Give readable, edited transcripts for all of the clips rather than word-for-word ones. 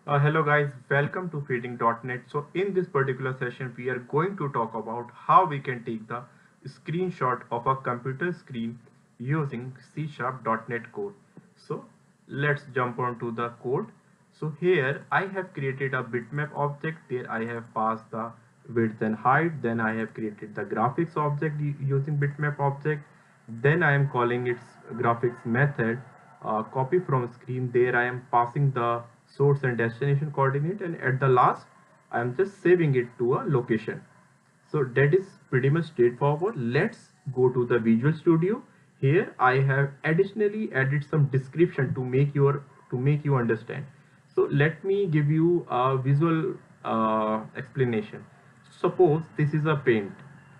Hello guys, welcome to feeding.net. So in this particular session, we are going to talk about how we can take the screenshot of a computer screen using C#.NET code. So let's jump on to the code. So here I have created a bitmap object. There I have passed the width and height. Then I have created the graphics object using bitmap object. Then I am calling its graphics method copy from screen. There I am passing the source and destination coordinate, and at the last I am just saving it to a location. So that is pretty much straightforward. Let's go to the Visual Studio. Here I have additionally added some description to make you understand. So let me give you a visual explanation. Suppose this is a paint.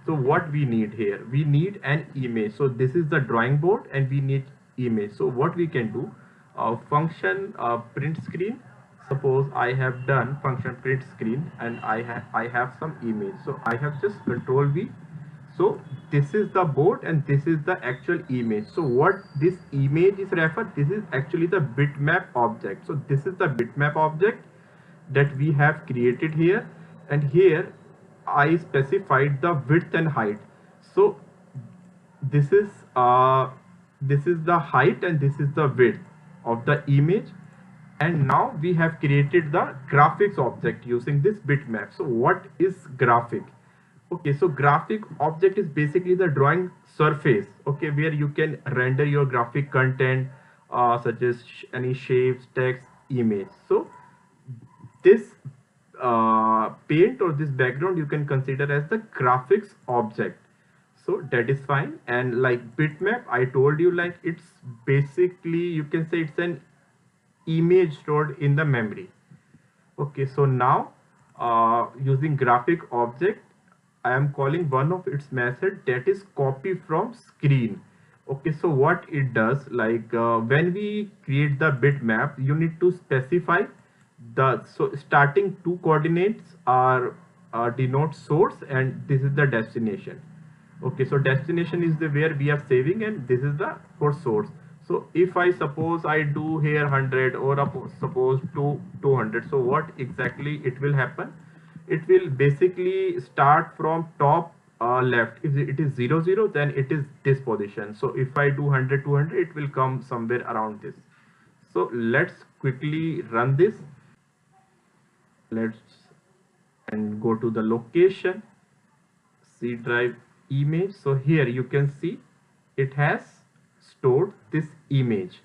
So what we need here, we need an image. So this is the drawing board and we need image. So what we can do, function print screen. Suppose I have done function print screen and I have some image. So I have just control V. So this is the board and this is the actual image. So what this image is referred, this is actually the bitmap object. So this is the bitmap object that we have created here, and here I specified the width and height. So this is uh, this is the height and this is the width of the image. And now we have created the graphics object using this bitmap. So what is graphic? Okay, so graphic object is basically the drawing surface, okay, where you can render your graphic content, such as any shapes, text, image. So this paint or this background you can consider as the graphics object. So that is fine. And like bitmap, I told you, like it's basically, you can say it's an image stored in the memory. Okay, so now using graphic object, I am calling one of its method, that is copy from screen. Okay, so what it does, like when we create the bitmap, you need to specify the, so starting two coordinates are denote source and this is the destination. Okay, so destination is the where we are saving and this is the for source. So if I suppose I do here 100 or suppose 200, so what exactly it will happen? It will basically start from top left. If it is 00, then it is this position. So if I do 100 200, it will come somewhere around this. So let's quickly run this. Let's and go to the location, C drive image. So here you can see it has stored this image.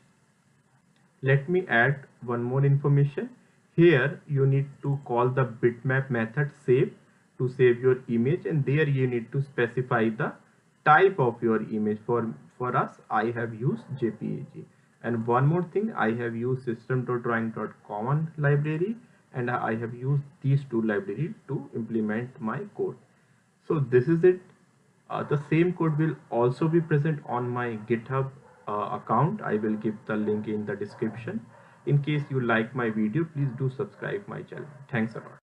Let me add one more information. Here you need to call the bitmap method save to save your image, and there you need to specify the type of your image. For us, I have used JPEG. And one more thing, I have used system.drawing.common library, and I have used these two libraries to implement my code. So this is it. The same code will also be present on my GitHub account. I will give the link in the description. In case you like my video, please do subscribe my channel. Thanks a lot.